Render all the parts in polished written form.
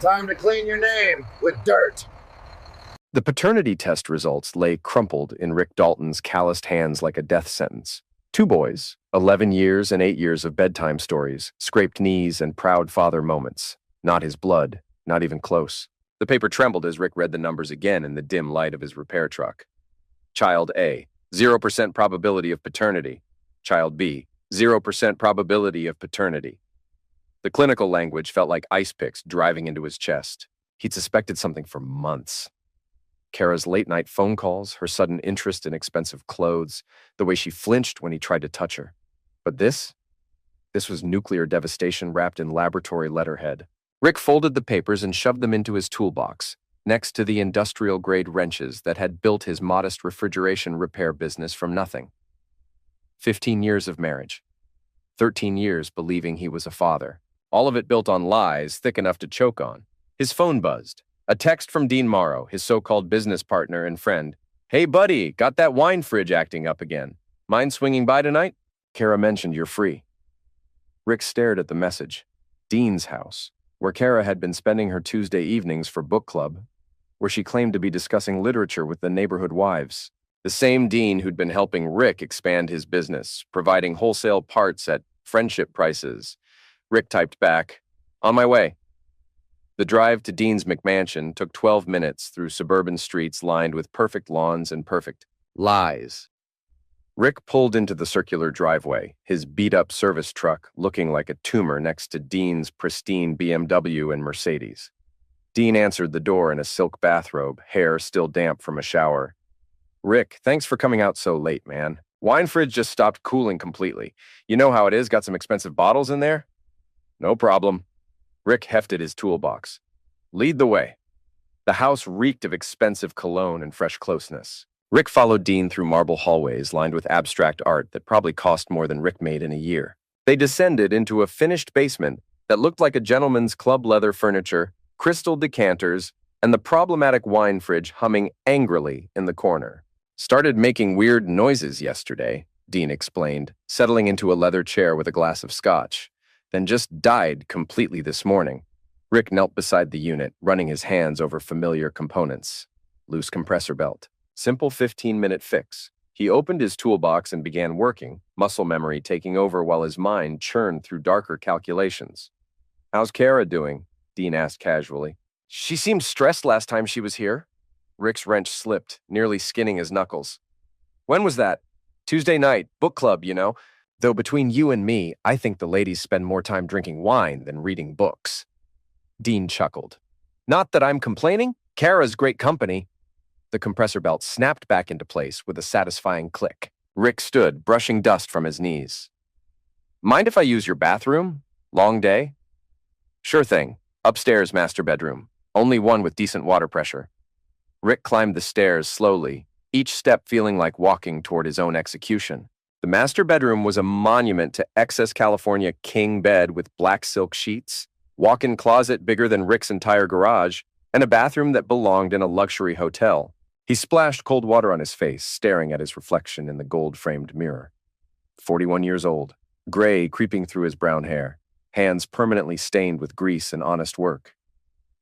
Time to clean your name with dirt. The paternity test results lay crumpled in Rick Dalton's calloused hands like a death sentence. 2 boys, 11 years and 8 years of bedtime stories, scraped knees and proud father moments. Not his blood, not even close. The paper trembled as Rick read the numbers again in the dim light of his repair truck. Child A, 0% probability of paternity. Child B, 0% probability of paternity. The clinical language felt like ice picks driving into his chest. He'd suspected something for months. Kara's late-night phone calls, her sudden interest in expensive clothes, the way she flinched when he tried to touch her. But this was nuclear devastation wrapped in laboratory letterhead. Rick folded the papers and shoved them into his toolbox, next to the industrial-grade wrenches that had built his modest refrigeration repair business from nothing. 15 years of marriage. 13 years believing he was a father. All of it built on lies thick enough to choke on. His phone buzzed. A text from Dean Morrow, his so-called business partner and friend. "Hey, buddy, got that wine fridge acting up again. Mind swinging by tonight? Kara mentioned you're free." Rick stared at the message. Dean's house, where Kara had been spending her Tuesday evenings for book club, where she claimed to be discussing literature with the neighborhood wives. The same Dean who'd been helping Rick expand his business, providing wholesale parts at friendship prices. Rick typed back, "On my way." The drive to Dean's McMansion took 12 minutes through suburban streets lined with perfect lawns and perfect lies. Rick pulled into the circular driveway, his beat-up service truck looking like a tumor next to Dean's pristine BMW and Mercedes. Dean answered the door in a silk bathrobe, hair still damp from a shower. "Rick, thanks for coming out so late, man. Wine fridge just stopped cooling completely. You know how it is, got some expensive bottles in there?" "No problem." Rick hefted his toolbox. "Lead the way." The house reeked of expensive cologne and fresh closeness. Rick followed Dean through marble hallways lined with abstract art that probably cost more than Rick made in a year. They descended into a finished basement that looked like a gentleman's club leather furniture, crystal decanters, and the problematic wine fridge humming angrily in the corner. "Started making weird noises yesterday," Dean explained, settling into a leather chair with a glass of scotch. "Then just died completely this morning." Rick knelt beside the unit, running his hands over familiar components. Loose compressor belt. Simple 15-minute fix. He opened his toolbox and began working, muscle memory taking over while his mind churned through darker calculations. "How's Kara doing?" Dean asked casually. "She seemed stressed last time she was here." Rick's wrench slipped, nearly skinning his knuckles. "When was that?" "Tuesday night, book club, you know. Though between you and me, I think the ladies spend more time drinking wine than reading books." Dean chuckled. "Not that I'm complaining. Kara's great company." The compressor belt snapped back into place with a satisfying click. Rick stood, brushing dust from his knees. "Mind if I use your bathroom? Long day?" "Sure thing. Upstairs, master bedroom. Only one with decent water pressure." Rick climbed the stairs slowly, each step feeling like walking toward his own execution. The master bedroom was a monument to excess California king bed with black silk sheets, walk-in closet bigger than Rick's entire garage, and a bathroom that belonged in a luxury hotel. He splashed cold water on his face, staring at his reflection in the gold-framed mirror. 41 years old, gray creeping through his brown hair, hands permanently stained with grease and honest work.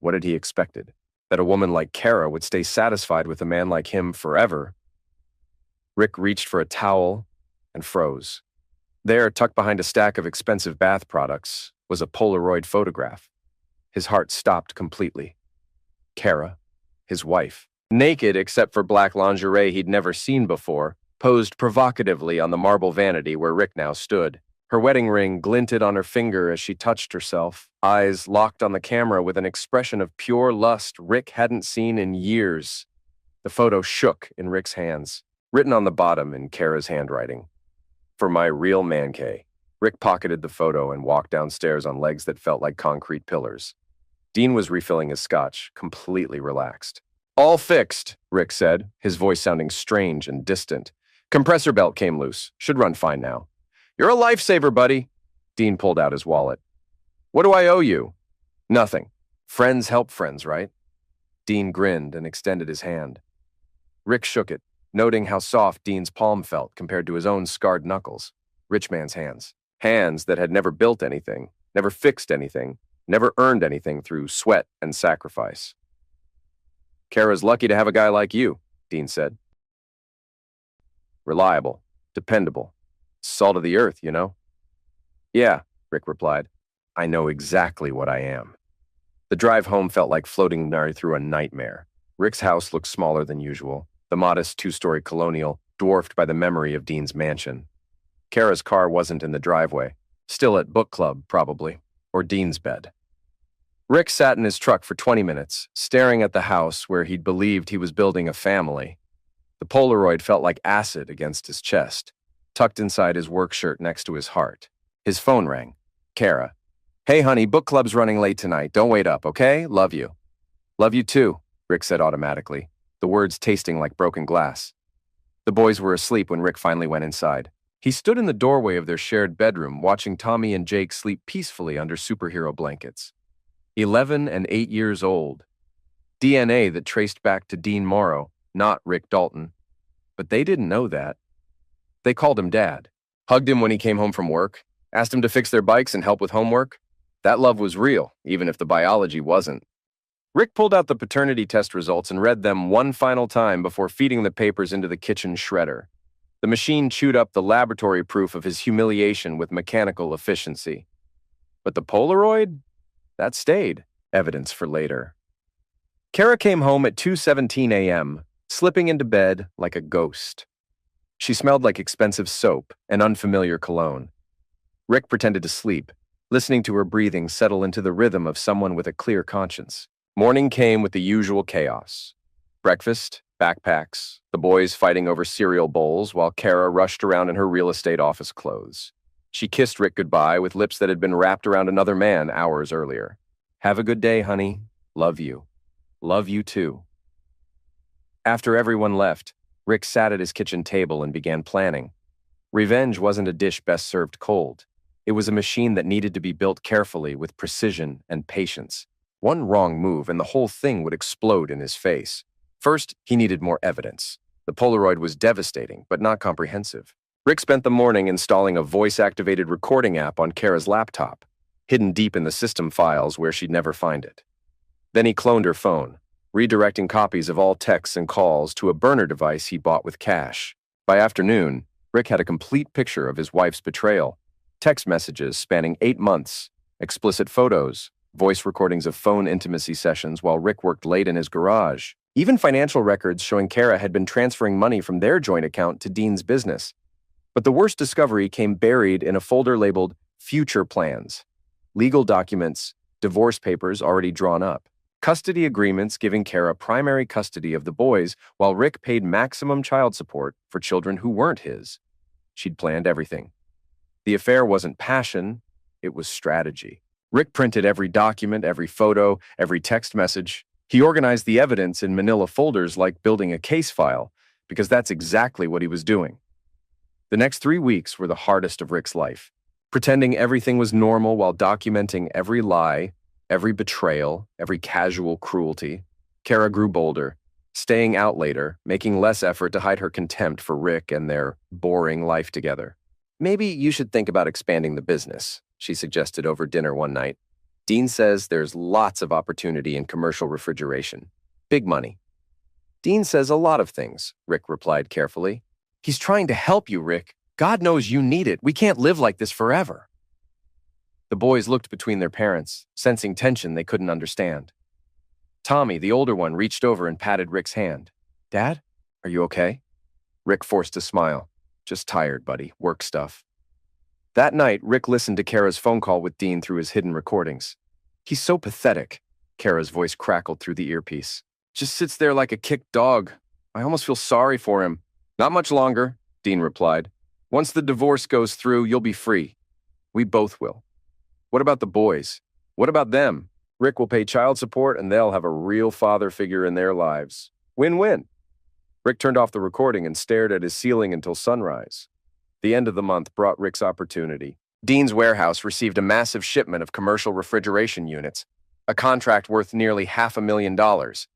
What had he expected? That a woman like Kara would stay satisfied with a man like him forever? Rick reached for a towel and froze. There, tucked behind a stack of expensive bath products, was a Polaroid photograph. His heart stopped completely. Kara, his wife, naked except for black lingerie he'd never seen before, posed provocatively on the marble vanity where Rick now stood. Her wedding ring glinted on her finger as she touched herself, eyes locked on the camera with an expression of pure lust Rick hadn't seen in years. The photo shook in Rick's hands, written on the bottom in Kara's handwriting. "For my real man-K." Rick pocketed the photo and walked downstairs on legs that felt like concrete pillars. Dean was refilling his scotch, completely relaxed. "All fixed," Rick said, his voice sounding strange and distant. "Compressor belt came loose. Should run fine now." "You're a lifesaver, buddy." Dean pulled out his wallet. "What do I owe you?" "Nothing. Friends help friends, right?" Dean grinned and extended his hand. Rick shook it, noting how soft Dean's palm felt compared to his own scarred knuckles. Rich man's hands. Hands that had never built anything, never fixed anything, never earned anything through sweat and sacrifice. Kara's lucky to have a guy like you, Dean said. Reliable, dependable, salt of the earth, you know? Yeah, Rick replied. I know exactly what I am. The drive home felt like floating through a nightmare. Rick's house looked smaller than usual, the modest two-story colonial dwarfed by the memory of Dean's mansion. Kara's car wasn't in the driveway, still at book club, probably, or Dean's bed. Rick sat in his truck for 20 minutes, staring at the house where he'd believed he was building a family. The Polaroid felt like acid against his chest, tucked inside his work shirt next to his heart. His phone rang. Kara. Hey, honey, book club's running late tonight. Don't wait up, okay? Love you. Love you too, Rick said automatically, the words tasting like broken glass. The boys were asleep when Rick finally went inside. He stood in the doorway of their shared bedroom, watching Tommy and Jake sleep peacefully under superhero blankets. 11 and 8 years old. DNA that traced back to Dean Morrow, not Rick Dalton. But they didn't know that. They called him Dad, hugged him when he came home from work, asked him to fix their bikes and help with homework. That love was real, even if the biology wasn't. Rick pulled out the paternity test results and read them one final time before feeding the papers into the kitchen shredder. The machine chewed up the laboratory proof of his humiliation with mechanical efficiency. But the Polaroid? That stayed, evidence for later. Kara came home at 2:17 a.m., slipping into bed like a ghost. She smelled like expensive soap and unfamiliar cologne. Rick pretended to sleep, listening to her breathing settle into the rhythm of someone with a clear conscience. Morning came with the usual chaos. Breakfast, backpacks, the boys fighting over cereal bowls while Kara rushed around in her real estate office clothes. She kissed Rick goodbye with lips that had been wrapped around another man hours earlier. Have a good day, honey. Love you. Love you too. After everyone left, Rick sat at his kitchen table and began planning. Revenge wasn't a dish best served cold. It was a machine that needed to be built carefully with precision and patience. One wrong move and the whole thing would explode in his face. First, he needed more evidence. The Polaroid was devastating, but not comprehensive. Rick spent the morning installing a voice-activated recording app on Kara's laptop, hidden deep in the system files where she'd never find it. Then he cloned her phone, redirecting copies of all texts and calls to a burner device he bought with cash. By afternoon, Rick had a complete picture of his wife's betrayal. Text messages spanning 8 months, explicit photos, voice recordings of phone intimacy sessions while Rick worked late in his garage. Even financial records showing Kara had been transferring money from their joint account to Dean's business. But the worst discovery came buried in a folder labeled Future Plans. Legal documents, divorce papers already drawn up, custody agreements giving Kara primary custody of the boys while Rick paid maximum child support for children who weren't his. She'd planned everything. The affair wasn't passion, it was strategy. Rick printed every document, every photo, every text message. He organized the evidence in manila folders like building a case file, because that's exactly what he was doing. The next 3 weeks were the hardest of Rick's life, pretending everything was normal while documenting every lie, every betrayal, every casual cruelty. Kara grew bolder, staying out later, making less effort to hide her contempt for Rick and their boring life together. Maybe you should think about expanding the business, she suggested over dinner one night. Dean says there's lots of opportunity in commercial refrigeration. Big money. Dean says a lot of things, Rick replied carefully. He's trying to help you, Rick. God knows you need it. We can't live like this forever. The boys looked between their parents, sensing tension they couldn't understand. Tommy, the older one, reached over and patted Rick's hand. Dad, are you okay? Rick forced a smile. Just tired, buddy. Work stuff. That night, Rick listened to Kara's phone call with Dean through his hidden recordings. He's so pathetic, Kara's voice crackled through the earpiece. Just sits there like a kicked dog. I almost feel sorry for him. Not much longer, Dean replied. Once the divorce goes through, you'll be free. We both will. What about the boys? What about them? Rick will pay child support and they'll have a real father figure in their lives. Win-win. Rick turned off the recording and stared at his ceiling until sunrise. The end of the month brought Rick's opportunity. Dean's warehouse received a massive shipment of commercial refrigeration units, a contract worth nearly $500,000.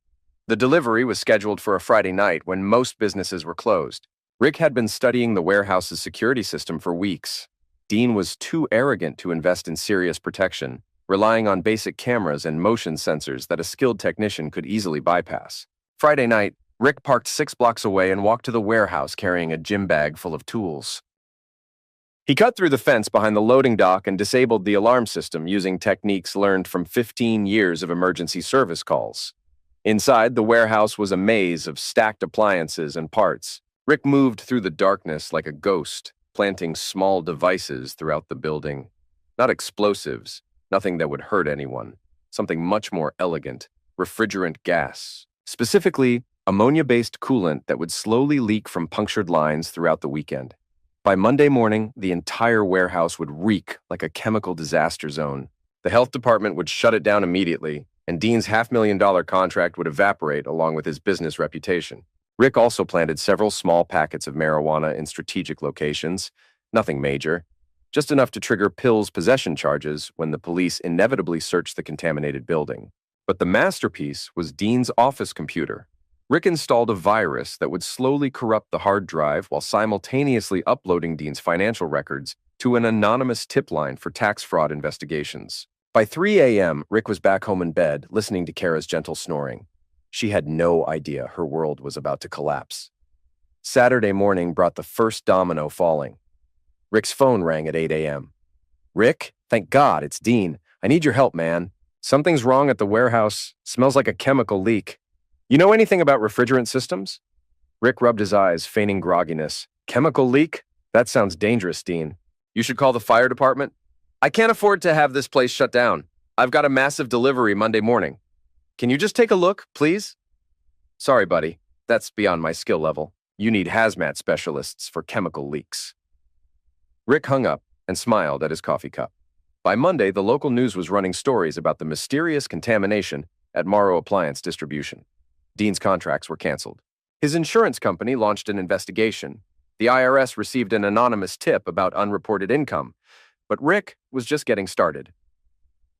The delivery was scheduled for a Friday night when most businesses were closed. Rick had been studying the warehouse's security system for weeks. Dean was too arrogant to invest in serious protection, relying on basic cameras and motion sensors that a skilled technician could easily bypass. Friday night, Rick parked 6 blocks away and walked to the warehouse carrying a gym bag full of tools. He cut through the fence behind the loading dock and disabled the alarm system using techniques learned from 15 years of emergency service calls. Inside, the warehouse was a maze of stacked appliances and parts. Rick moved through the darkness like a ghost, planting small devices throughout the building. Not explosives, nothing that would hurt anyone. Something much more elegant, refrigerant gas. Specifically, ammonia-based coolant that would slowly leak from punctured lines throughout the weekend. By Monday morning, the entire warehouse would reek like a chemical disaster zone. The health department would shut it down immediately, and Dean's $500,000 contract would evaporate along with his business reputation. Rick also planted several small packets of marijuana in strategic locations, nothing major, just enough to trigger pills possession charges when the police inevitably searched the contaminated building. But the masterpiece was Dean's office computer. Rick installed a virus that would slowly corrupt the hard drive while simultaneously uploading Dean's financial records to an anonymous tip line for tax fraud investigations. By 3 a.m., Rick was back home in bed, listening to Kara's gentle snoring. She had no idea her world was about to collapse. Saturday morning brought the first domino falling. Rick's phone rang at 8 a.m. "Rick, thank God, it's Dean. I need your help, man. Something's wrong at the warehouse. Smells like a chemical leak. You know anything about refrigerant systems?" Rick rubbed his eyes, feigning grogginess. "Chemical leak? That sounds dangerous, Dean. You should call the fire department." "I can't afford to have this place shut down. I've got a massive delivery Monday morning. Can you just take a look, please?" "Sorry, buddy. That's beyond my skill level. You need hazmat specialists for chemical leaks." Rick hung up and smiled at his coffee cup. By Monday, the local news was running stories about the mysterious contamination at Morrow Appliance Distribution. Dean's contracts were canceled. His insurance company launched an investigation. The IRS received an anonymous tip about unreported income. But Rick was just getting started.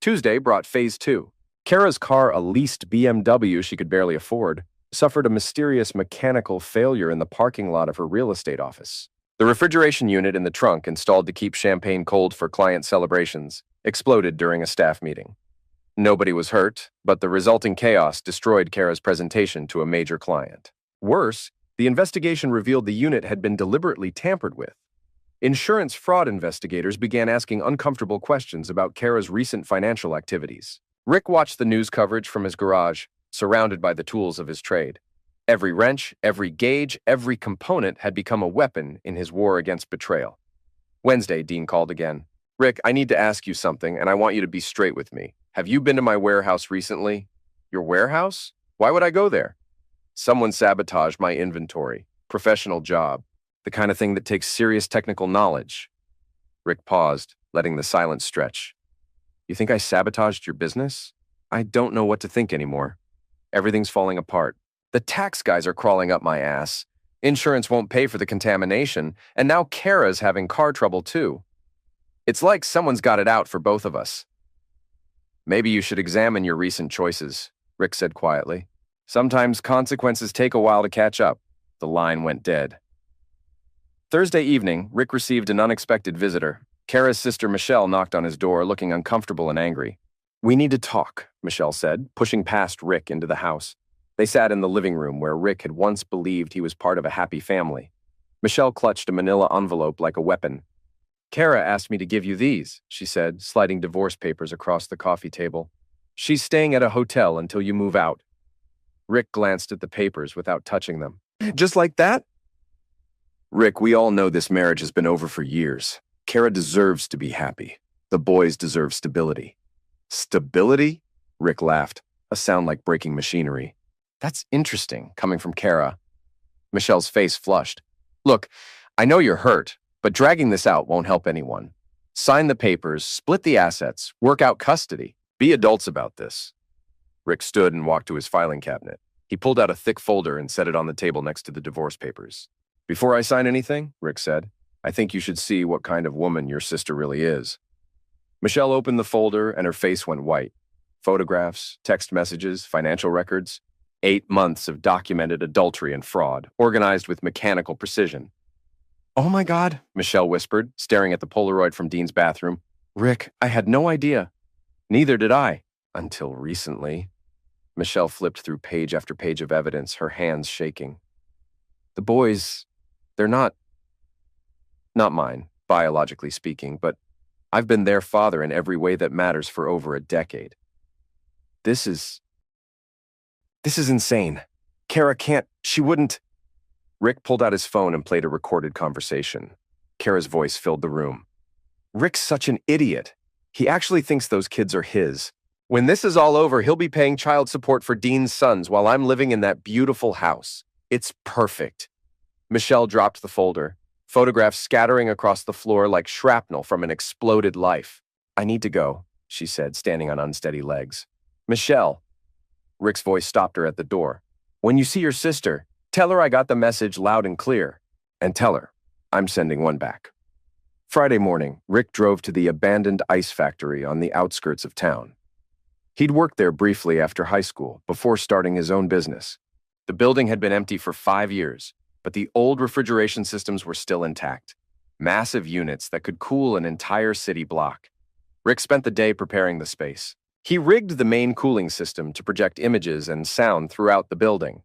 Tuesday brought Phase 2. Kara's car, a leased BMW she could barely afford, suffered a mysterious mechanical failure in the parking lot of her real estate office. The refrigeration unit in the trunk, installed to keep champagne cold for client celebrations, exploded during a staff meeting. Nobody was hurt, but the resulting chaos destroyed Kara's presentation to a major client. Worse, the investigation revealed the unit had been deliberately tampered with. Insurance fraud investigators began asking uncomfortable questions about Kara's recent financial activities. Rick watched the news coverage from his garage, surrounded by the tools of his trade. Every wrench, every gauge, every component had become a weapon in his war against betrayal. Wednesday, Dean called again. "Rick, I need to ask you something, and I want you to be straight with me. Have you been to my warehouse recently?" "Your warehouse? Why would I go there?" "Someone sabotaged my inventory. Professional job. The kind of thing that takes serious technical knowledge." Rick paused, letting the silence stretch. "You think I sabotaged your business? I don't know what to think anymore. Everything's falling apart. The tax guys are crawling up my ass. Insurance won't pay for the contamination, and now Kara's having car trouble too. It's like someone's got it out for both of us." "Maybe you should examine your recent choices," Rick said quietly. "Sometimes consequences take a while to catch up." The line went dead. Thursday evening, Rick received an unexpected visitor. Kara's sister Michelle knocked on his door, looking uncomfortable and angry. "We need to talk," Michelle said, pushing past Rick into the house. They sat in the living room where Rick had once believed he was part of a happy family. Michelle clutched a manila envelope like a weapon. "Kara asked me to give you these," she said, sliding divorce papers across the coffee table. "She's staying at a hotel until you move out." Rick glanced at the papers without touching them. "Just like that?" "Rick, we all know this marriage has been over for years. Kara deserves to be happy. The boys deserve stability." "Stability?" Rick laughed, a sound like breaking machinery. "That's interesting, coming from Kara." Michelle's face flushed. "Look, I know you're hurt, but dragging this out won't help anyone. Sign the papers, split the assets, work out custody. Be adults about this." Rick stood and walked to his filing cabinet. He pulled out a thick folder and set it on the table next to the divorce papers. "Before I sign anything," Rick said, "I think you should see what kind of woman your sister really is." Michelle opened the folder and her face went white. Photographs, text messages, financial records. 8 months of documented adultery and fraud, organized with mechanical precision. "Oh my God," Michelle whispered, staring at the Polaroid from Dean's bathroom. "Rick, I had no idea." Neither did I, until recently. Michelle flipped through page after page of evidence, her hands shaking. The boys, they're not mine, biologically speaking, but I've been their father in every way that matters for over a decade. This is insane. She wouldn't. Rick pulled out his phone and played a recorded conversation. Kara's voice filled the room. Rick's such an idiot. He actually thinks those kids are his. When this is all over, he'll be paying child support for Dean's sons while I'm living in that beautiful house. It's perfect. Michelle dropped the folder, photographs scattering across the floor like shrapnel from an exploded life. I need to go, she said, standing on unsteady legs. Michelle. Rick's voice stopped her at the door. When you see your sister, tell her I got the message loud and clear. And tell her I'm sending one back. Friday morning, Rick drove to the abandoned ice factory on the outskirts of town. He'd worked there briefly after high school, before starting his own business. The building had been empty for 5 years, but the old refrigeration systems were still intact. Massive units that could cool an entire city block. Rick spent the day preparing the space. He rigged the main cooling system to project images and sound throughout the building.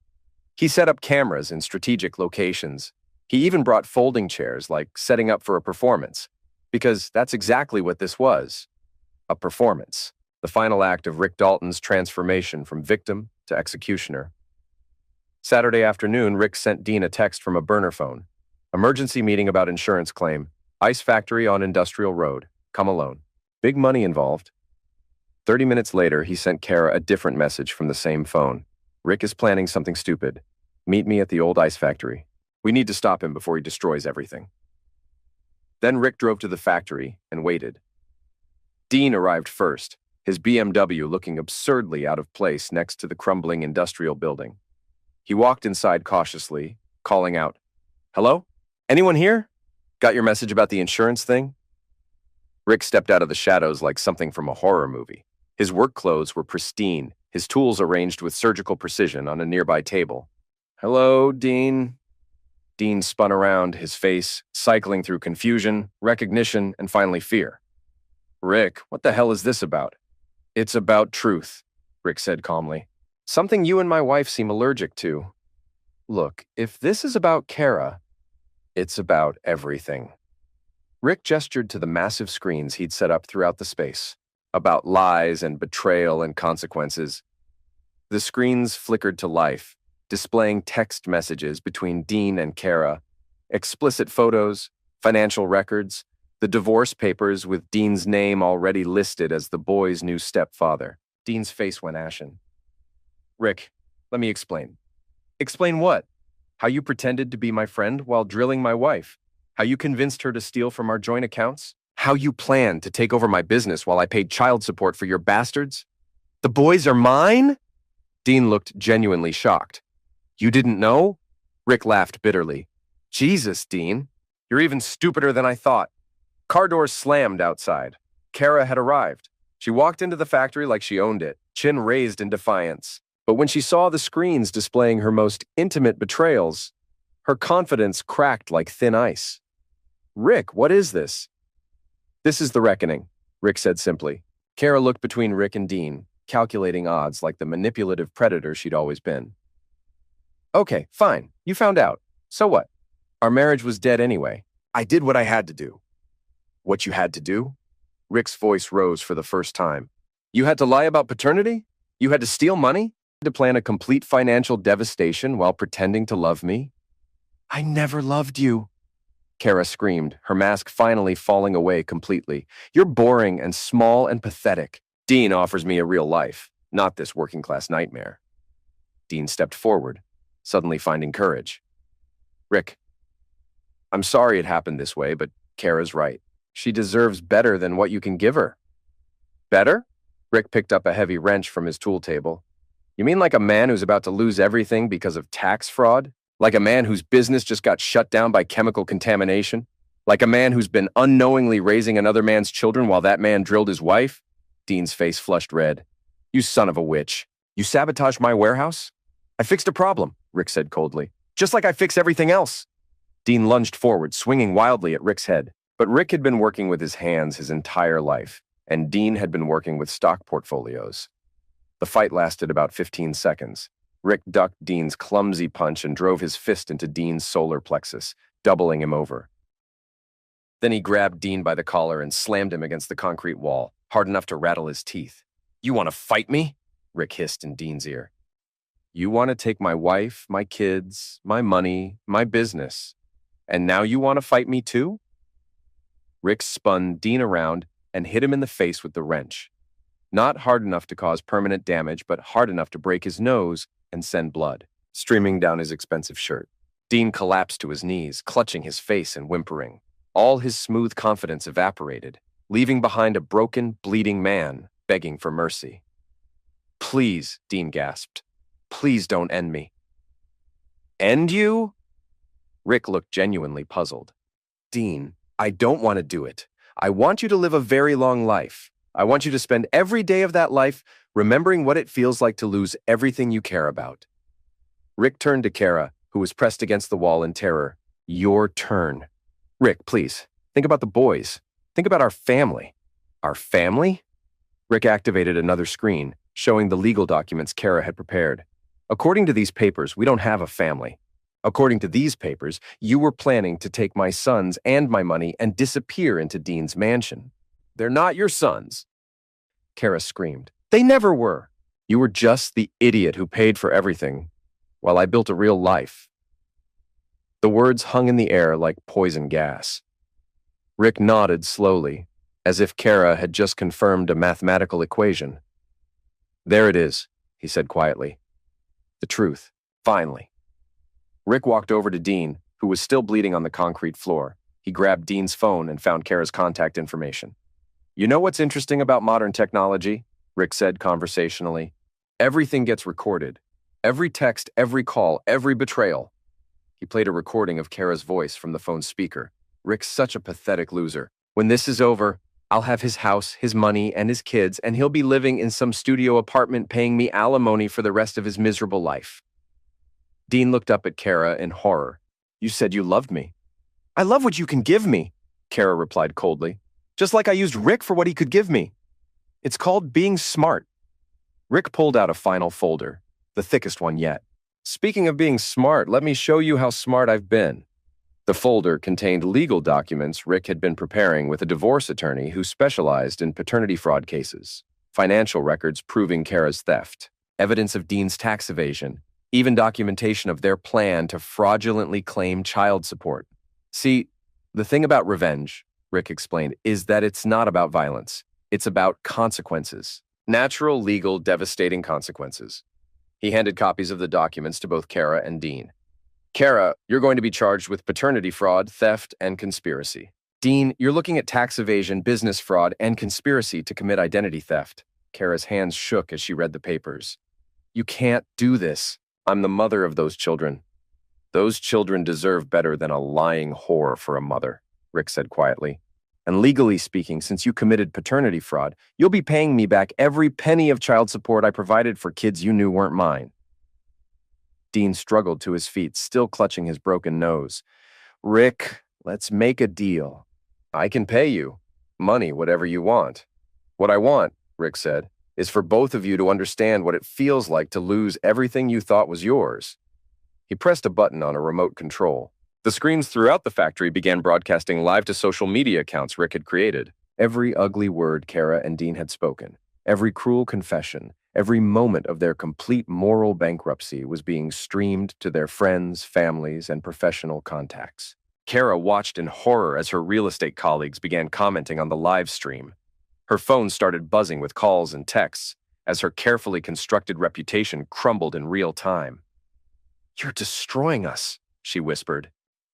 He set up cameras in strategic locations. He even brought folding chairs, like setting up for a performance, because that's exactly what this was. A performance. The final act of Rick Dalton's transformation from victim to executioner. Saturday afternoon, Rick sent Dean a text from a burner phone. Emergency meeting about insurance claim. Ice factory on Industrial Road. Come alone. Big money involved. 30 minutes later, he sent Kara a different message from the same phone. Rick is planning something stupid. Meet me at the old ice factory. We need to stop him before he destroys everything. Then Rick drove to the factory and waited. Dean arrived first, his BMW looking absurdly out of place next to the crumbling industrial building. He walked inside cautiously, calling out, "Hello? Anyone here? Got your message about the insurance thing?" Rick stepped out of the shadows like something from a horror movie. His work clothes were pristine, his tools arranged with surgical precision on a nearby table. "Hello, Dean." Dean spun around, his face cycling through confusion, recognition, and finally fear. "Rick, what the hell is this about?" "It's about truth," Rick said calmly. "Something you and my wife seem allergic to. Look, if this is about Kara, it's about everything." Rick gestured to the massive screens he'd set up throughout the space, about lies and betrayal and consequences. The screens flickered to life, displaying text messages between Dean and Kara, explicit photos, financial records, the divorce papers with Dean's name already listed as the boy's new stepfather. Dean's face went ashen. "Rick, let me explain." "Explain what? How you pretended to be my friend while drilling my wife? How you convinced her to steal from our joint accounts? How you planned to take over my business while I paid child support for your bastards? The boys are mine?" Dean looked genuinely shocked. "You didn't know?" Rick laughed bitterly. "Jesus, Dean, you're even stupider than I thought." Car doors slammed outside. Kara had arrived. She walked into the factory like she owned it, chin raised in defiance. But when she saw the screens displaying her most intimate betrayals, her confidence cracked like thin ice. "Rick, what is this?" "This is the reckoning," Rick said simply. Kara looked between Rick and Dean, calculating odds like the manipulative predator she'd always been. "Okay, fine. You found out. So what? Our marriage was dead anyway. I did what I had to do." "What you had to do?" Rick's voice rose for the first time. "You had to lie about paternity? You had to steal money? To plan a complete financial devastation while pretending to love me?" "I never loved you," Kara screamed, her mask finally falling away completely. "You're boring and small and pathetic. Dean offers me a real life, not this working-class nightmare." Dean stepped forward, suddenly finding courage. "Rick, I'm sorry it happened this way, but Kara's right. She deserves better than what you can give her." "Better?" Rick picked up a heavy wrench from his tool table. "You mean like a man who's about to lose everything because of tax fraud? Like a man whose business just got shut down by chemical contamination? Like a man who's been unknowingly raising another man's children while that man drilled his wife?" Dean's face flushed red. "You son of a witch. You sabotaged my warehouse?" "I fixed a problem," Rick said coldly. "Just like I fix everything else." Dean lunged forward, swinging wildly at Rick's head. But Rick had been working with his hands his entire life. and Dean had been working with stock portfolios. The fight lasted about 15 seconds. Rick ducked Dean's clumsy punch and drove his fist into Dean's solar plexus, doubling him over. Then he grabbed Dean by the collar and slammed him against the concrete wall, hard enough to rattle his teeth. "You want to fight me?" Rick hissed in Dean's ear. "You want to take my wife, my kids, my money, my business, and now you want to fight me too?" Rick spun Dean around and hit him in the face with the wrench. Not hard enough to cause permanent damage, but hard enough to break his nose and send blood streaming down his expensive shirt. Dean collapsed to his knees, clutching his face and whimpering. All his smooth confidence evaporated, leaving behind a broken, bleeding man begging for mercy. "Please," Dean gasped. "Please don't end me." "End you?" Rick looked genuinely puzzled. "Dean, I don't want to do it. I want you to live a very long life. I want you to spend every day of that life remembering what it feels like to lose everything you care about." Rick turned to Kara, who was pressed against the wall in terror. "Your turn." "Rick, please, think about the boys. Think about our family." "Our family?" Rick activated another screen, showing the legal documents Kara had prepared. "According to these papers, we don't have a family. According to these papers, you were planning to take my sons and my money and disappear into Dean's mansion." "They're not your sons," Kara screamed. "They never were. You were just the idiot who paid for everything, while I built a real life." The words hung in the air like poison gas. Rick nodded slowly, as if Kara had just confirmed a mathematical equation. "There it is," he said quietly. "The truth, finally." Rick walked over to Dean, who was still bleeding on the concrete floor. He grabbed Dean's phone and found Kara's contact information. "You know what's interesting about modern technology?" Rick said conversationally. "Everything gets recorded. Every text, every call, every betrayal." He played a recording of Kara's voice from the phone's speaker. "Rick's such a pathetic loser. When this is over, I'll have his house, his money, and his kids, and he'll be living in some studio apartment paying me alimony for the rest of his miserable life." Dean looked up at Kara in horror. "You said you loved me." "I love what you can give me," Kara replied coldly. "Just like I used Rick for what he could give me. It's called being smart." Rick pulled out a final folder, the thickest one yet. "Speaking of being smart, let me show you how smart I've been." The folder contained legal documents Rick had been preparing with a divorce attorney who specialized in paternity fraud cases, financial records proving Kara's theft, evidence of Dean's tax evasion, even documentation of their plan to fraudulently claim child support. "See, the thing about revenge," Rick explained, "is that it's not about violence. It's about consequences. Natural, legal, devastating consequences." He handed copies of the documents to both Kara and Dean. "Kara, you're going to be charged with paternity fraud, theft, and conspiracy. Dean, you're looking at tax evasion, business fraud, and conspiracy to commit identity theft." Kara's hands shook as she read the papers. "You can't do this. I'm the mother of those children." "Those children deserve better than a lying whore for a mother," Rick said quietly. "And legally speaking, since you committed paternity fraud, you'll be paying me back every penny of child support I provided for kids you knew weren't mine." Dean struggled to his feet, still clutching his broken nose. "Rick, let's make a deal. I can pay you. Money, whatever you want." "What I want," Rick said, "is for both of you to understand what it feels like to lose everything you thought was yours." He pressed a button on a remote control. The screens throughout the factory began broadcasting live to social media accounts Rick had created. Every ugly word Kara and Dean had spoken, every cruel confession, every moment of their complete moral bankruptcy was being streamed to their friends, families, and professional contacts. Kara watched in horror as her real estate colleagues began commenting on the live stream. Her phone started buzzing with calls and texts as her carefully constructed reputation crumbled in real time. "You're destroying us," she whispered.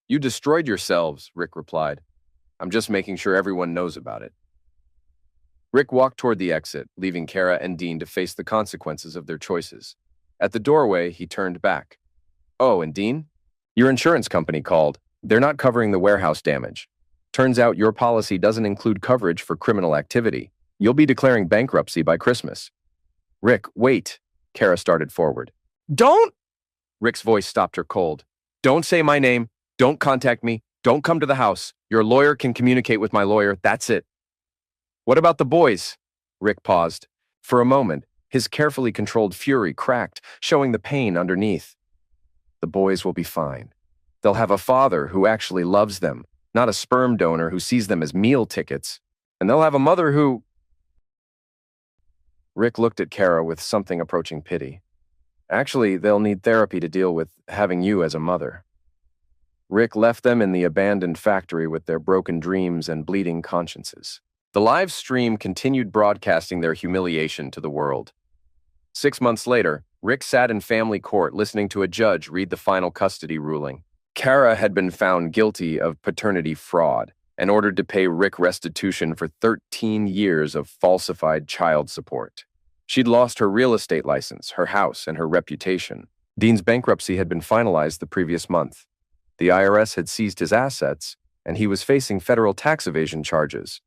"You destroyed yourselves," Rick replied. "I'm just making sure everyone knows about it." Rick walked toward the exit, leaving Kara and Dean to face the consequences of their choices. At the doorway, he turned back. "Oh, and Dean? Your insurance company called. They're not covering the warehouse damage. Turns out your policy doesn't include coverage for criminal activity. You'll be declaring bankruptcy by Christmas." "Rick, wait," Kara started forward. "Don't!" Rick's voice stopped her cold. "Don't say my name. Don't contact me. Don't come to the house. Your lawyer can communicate with my lawyer. That's it." What about the boys? Rick paused. For a moment, his carefully controlled fury cracked, showing the pain underneath. The boys will be fine. They'll have a father who actually loves them, not a sperm donor who sees them as meal tickets. And they'll have a mother who... Rick looked at Kara with something approaching pity. Actually, they'll need therapy to deal with having you as a mother. Rick left them in the abandoned factory with their broken dreams and bleeding consciences. The live stream continued broadcasting their humiliation to the world. 6 months later, Rick sat in family court listening to a judge read the final custody ruling. Kara had been found guilty of paternity fraud and ordered to pay Rick restitution for 13 years of falsified child support. She'd lost her real estate license, her house, and her reputation. Dean's bankruptcy had been finalized the previous month. The IRS had seized his assets, and he was facing federal tax evasion charges.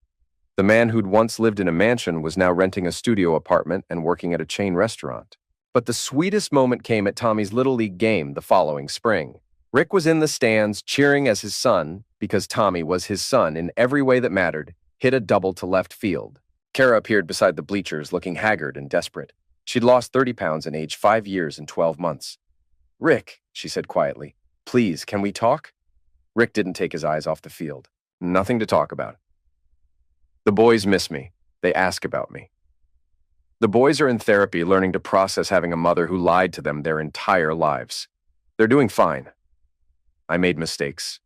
The man who'd once lived in a mansion was now renting a studio apartment and working at a chain restaurant. But the sweetest moment came at Tommy's Little League game the following spring. Rick was in the stands cheering as his son, because Tommy was his son in every way that mattered, hit a double to left field. Kara appeared beside the bleachers looking haggard and desperate. She'd lost 30 pounds and aged 5 years and 12 months. "Rick," she said quietly, "please, can we talk?" Rick didn't take his eyes off the field. "Nothing to talk about." "The boys miss me. They ask about me." The boys are in therapy learning to process having a mother who lied to them their entire lives. They're doing fine. I made mistakes.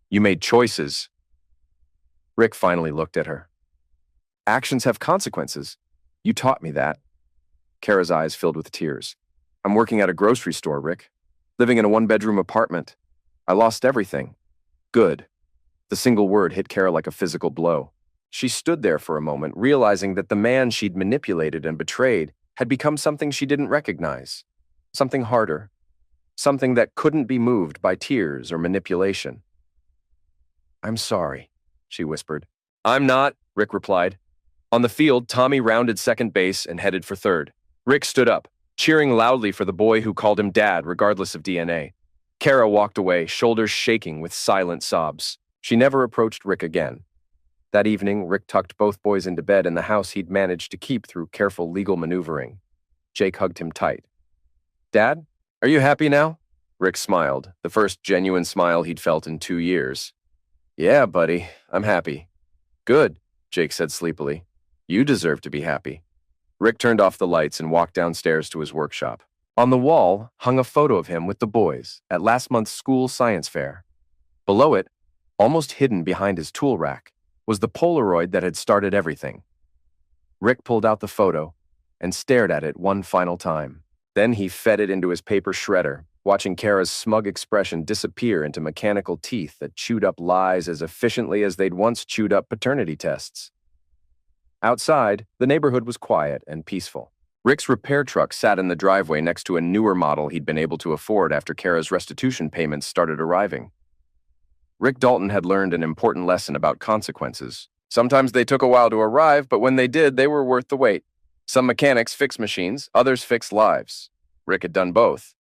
You made choices. Rick finally looked at her. Actions have consequences. You taught me that. Kara's eyes filled with tears. I'm working at a grocery store, Rick. Living in a one-bedroom apartment. I lost everything. Good. The single word hit Kara like a physical blow. She stood there for a moment, realizing that the man she'd manipulated and betrayed had become something she didn't recognize. Something harder. Something that couldn't be moved by tears or manipulation. I'm sorry, she whispered. I'm not, Rick replied. On the field, Tommy rounded second base and headed for third. Rick stood up, cheering loudly for the boy who called him Dad, regardless of DNA. Kara walked away, shoulders shaking with silent sobs. She never approached Rick again. That evening, Rick tucked both boys into bed in the house he'd managed to keep through careful legal maneuvering. Jake hugged him tight. Dad, are you happy now? Rick smiled, the first genuine smile he'd felt in 2 years. Yeah, buddy, I'm happy. Good, Jake said sleepily. You deserve to be happy. Rick turned off the lights and walked downstairs to his workshop. On the wall hung a photo of him with the boys at last month's school science fair. Below it, almost hidden behind his tool rack, was the Polaroid that had started everything. Rick pulled out the photo and stared at it one final time. Then he fed it into his paper shredder, watching Kara's smug expression disappear into mechanical teeth that chewed up lies as efficiently as they'd once chewed up paternity tests. Outside, the neighborhood was quiet and peaceful. Rick's repair truck sat in the driveway next to a newer model he'd been able to afford after Kara's restitution payments started arriving. Rick Dalton had learned an important lesson about consequences. Sometimes they took a while to arrive, but when they did, they were worth the wait. Some mechanics fix machines, others fix lives. Rick had done both.